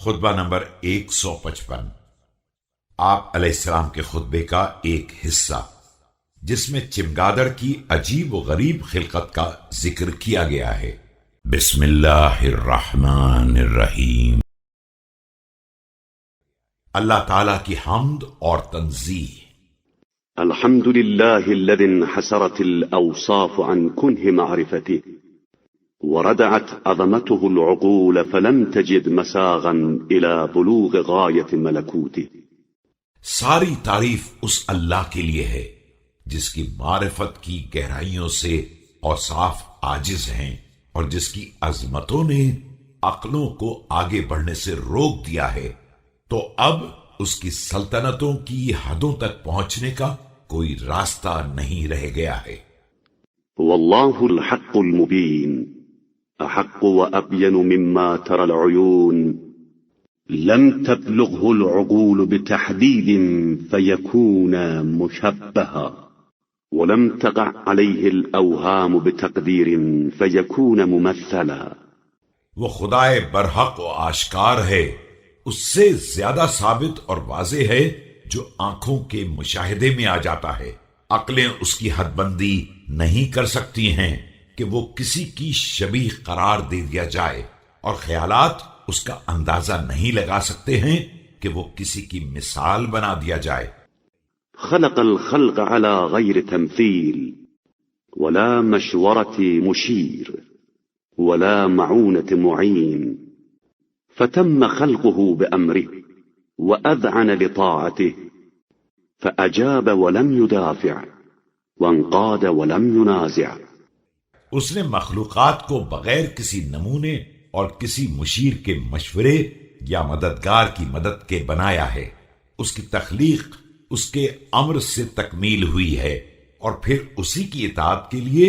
خطبہ نمبر 155 آپ علیہ السلام کے خطبے کا ایک حصہ جس میں چمگادڑ کی عجیب و غریب خلقت کا ذکر کیا گیا ہے۔ بسم اللہ الرحمن الرحیم۔ اللہ تعالیٰ کی حمد اور تنزیہ۔ الحمد لله الذي انحسرت الأوصاف عن كنه معرفته وردعت عظمته العقول فلم تجد مساغا إلى بلوغ غاية ملكوته۔ ساری تعریف اس اللہ کے لیے ہے جس کی معرفت کی گہرائیوں سے اوصاف عاجز ہیں اور جس کی عظمتوں نے عقلوں کو آگے بڑھنے سے روک دیا ہے، تو اب اس کی سلطنتوں کی حدوں تک پہنچنے کا کوئی راستہ نہیں رہ گیا ہے۔ والله الحق المبين أحق وأبين مما ترى العيون لم تبلغه العقول بتحديد فيكون مشبها ولم تقع عليه الأوهام بتقدير فيكون ممثلا۔ وہ خدائے برحق و آشکار ہے، اس سے زیادہ ثابت اور واضح ہے جو آنکھوں کے مشاہدے میں آ جاتا ہے۔ عقلیں اس کی حد بندی نہیں کر سکتی ہیں کہ وہ کسی کی شبیہ قرار دے دیا جائے، اور خیالات اس کا اندازہ نہیں لگا سکتے ہیں کہ وہ کسی کی مثال بنا دیا جائے۔ خلق الخلق على غير تمثيل ولا مشورة مشير ولا معونة معين، فتم خلقه بأمره وأذعن لطاعته فأجاب ولم يدافع وانقاد ولم ينازع۔ اس نے مخلوقات کو بغیر کسی نمونے اور کسی مشیر کے مشورے یا مددگار کی مدد کے بنایا ہے۔ اس کی تخلیق اس کے امر سے تکمیل ہوئی ہے اور پھر اسی کی اطاعت کے لیے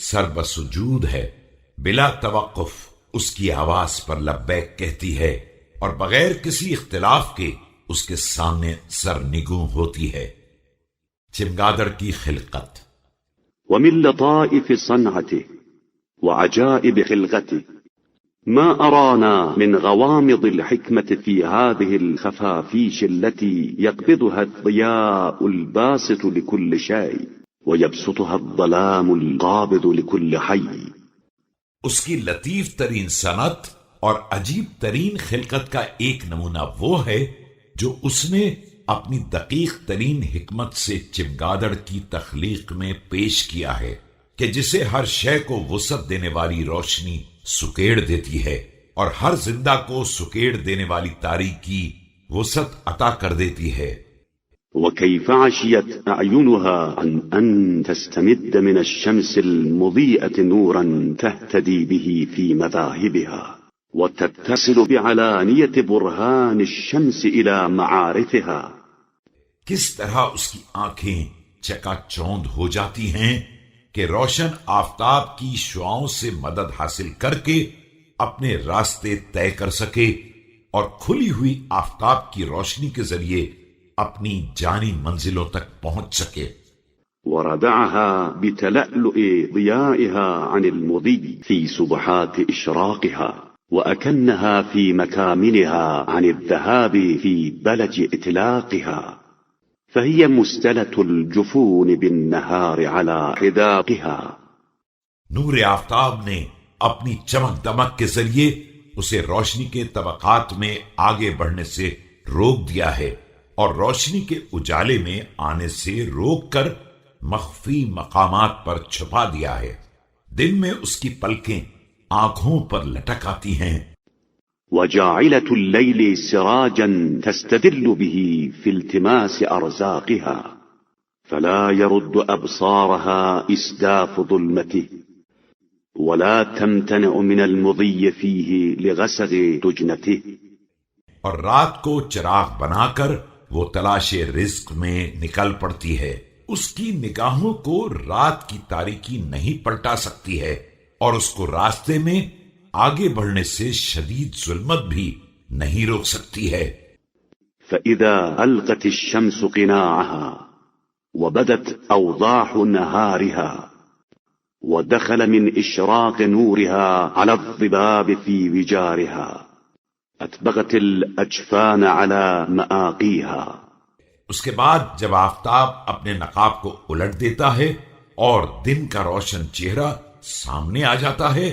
سربسجود ہے۔ بلا توقف اس کی آواز پر لبیک کہتی ہے اور بغیر کسی اختلاف کے اس کے سامنے سرنگوں ہوتی ہے۔ چمگادڑ کی خلقت۔ ومن لطائف صنعته وعجائب خلقته ما أرانا من غوامض الحكمة في هذه الخفافيش التي يقبضها الضياء الباسط لكل شيء ويبسطها الظلام القابض لكل حي۔ اس کی لطیف ترین صنعت اور عجیب ترین خلقت کا ایک نمونہ وہ ہے جو اس نے اپنی دقیق ترین حکمت سے چمگادڑ کی تخلیق میں پیش کیا ہے کہ جسے ہر شے کو وسعت دینے والی روشنی سکیڑ دیتی ہے اور ہر زندہ کو سکیڑ دینے والی تاریکی وسعت عطا کر دیتی ہے۔ وكيف عشيت أعينها عن أن تستمد من الشمس المضيئة نورا تهتدي به في مذاهبها وتتصل بعلانية برهان الشمس إلى معارفها۔ کس طرح اس کی آنکھیں چکا چوند ہو جاتی ہیں کہ روشن آفتاب کی شعاؤں سے مدد حاصل کر کے اپنے راستے طے کر سکے اور کھلی ہوئی آفتاب کی روشنی کے ذریعے اپنی جانی منزلوں تک پہنچ سکے۔ وردعها بتلألؤ ضيائها عن المضي في سبحات إشراقها وأكنها في مكامنها عن الذهاب في بلج إطلاقها، فهي مستلة الجفون بالنهار على حداقها۔ نور آفتاب نے اپنی چمک دمک کے ذریعے اسے روشنی کے طبقات میں آگے بڑھنے سے روک دیا ہے اور روشنی کے اجالے میں آنے سے روک کر مخفی مقامات پر چھپا دیا ہے۔ دن میں اس کی پلکیں آنکھوں پر لٹک آتی ہیں۔ وجاعلة الليل سراجا تستدل به في التماس أرزاقها فلا يرد أبصارها إسداف ظلمته ولا تمتنع من المضي فيه لغسغ دجنته۔ اور رات کو چراغ بنا کر وہ تلاش رزق میں نکل پڑتی ہے، اس کی نگاہوں کو رات کی تاریکی نہیں پلٹا سکتی ہے اور اس کو راستے میں آگے بڑھنے سے شدید ظلمت بھی نہیں روک سکتی ہے۔ فإذا ألقت الشمس قناعها وبدت أوضاح نهارها ودخل من إشراق نورها على الضباب في وجارها أتبغت الأجفان على مآقيها. اس کے بعد جب آفتاب اپنے نقاب کو الٹ دیتا ہے اور دن کا روشن چہرہ سامنے آ جاتا ہے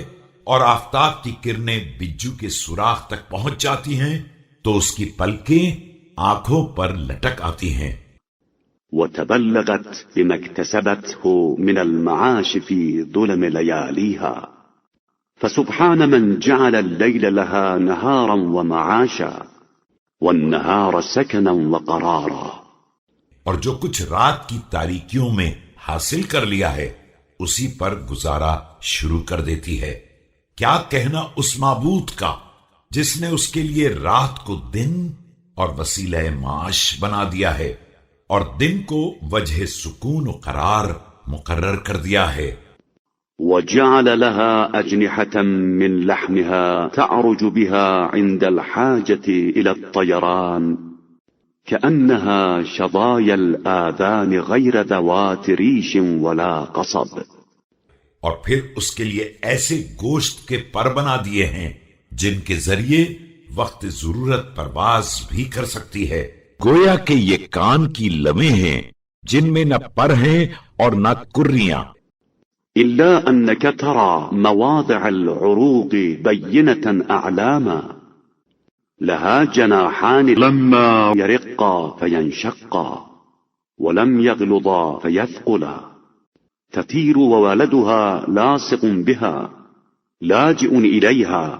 اور آفتاب کی کرنیں بجو کے سوراخ تک پہنچ جاتی ہیں تو اس کی پلکیں آنکھوں پر لٹک آتی ہیں. وتبلغت بما اكتسبته من المعاش في ظلم لياليها. فسبحان من جعل الليل لها نهارا ومعاشا والنهار سكنا وقرارا. اور جو کچھ رات کی تاریکیوں میں حاصل کر لیا ہے اسی پر گزارا شروع کر دیتی ہے. کیا کہنا اس معبود کا جس نے اس کے لیے رات کو دن اور وسیلہ معاش بنا دیا ہے اور دن کو وجہ سکون و قرار مقرر کر دیا ہے. وجعل لها أجنحة من لحمها تعرج بها عند الحاجة إلى الطيران كأنها شظايا الآذان غير ذوات ريش ولا قصب. اور پھر اس کے لیے ایسے گوشت کے پر بنا دیے ہیں جن کے ذریعے وقت ضرورت پرواز بھی کر سکتی ہے. گویا کہ یہ کان کی لمیں ہیں جن میں نہ پر ہیں اور نہ کریاں. إلا أنك ترى مواضع العروق بينة أعلاما لها جناحان لما يرقا فينشقا ولم يغلظا فيثقلا تطير وولدها لاصق بها لاجئ إليها.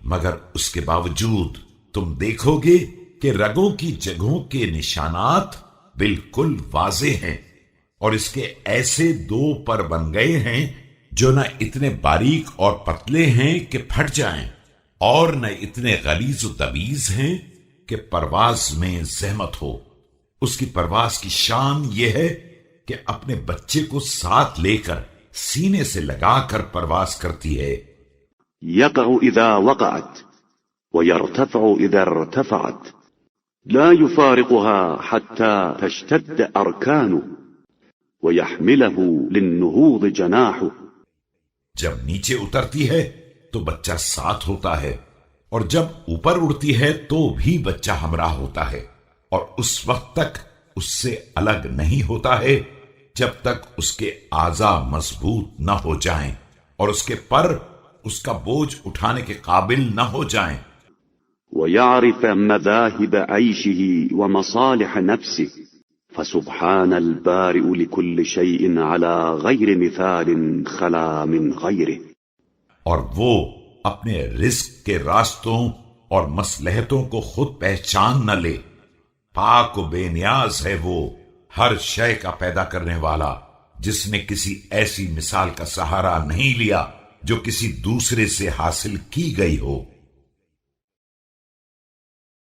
مگر اس کے باوجود تم دیکھو گے کہ رگوں کی جگہوں کے نشانات بالکل واضح ہیں اور اس کے ایسے دو پر بن گئے ہیں جو نہ اتنے باریک اور پتلے ہیں کہ پھٹ جائیں اور نہ اتنے غلیظ و دبیز ہیں کہ پرواز میں زحمت ہو. اس کی پرواز کی شان یہ ہے کہ اپنے بچے کو ساتھ لے کر سینے سے لگا کر پرواز کرتی ہے. يقع إذا وقعت ويرتفع إذا ارتفعت لا يفارقها حتى تشتد أركانه ويحمله للنهوض جناحه. جب نیچے اترتی ہے تو بچہ ساتھ ہوتا ہے اور جب اوپر اڑتی ہے تو بھی بچہ ہمراہ ہوتا ہے اور اس وقت تک اس سے الگ نہیں ہوتا ہے جب تک اس کے اعضاء مضبوط نہ ہو جائیں اور اس کے پر اس کا بوجھ اٹھانے کے قابل نہ ہو جائیں. ويعرف مذاهب عيشه ومصالح نفسه. فسبحان البارئ لكل شيء على غير مثال خلا من غيره. اور وہ اپنے رزق کے راستوں اور مصلحتوں کو خود پہچان نہ لے. پاک و بے نیاز ہے وہ ہر شے کا پیدا کرنے والا جس نے کسی ایسی مثال کا سہارا نہیں لیا جو کسی دوسرے سے حاصل کی گئی ہو.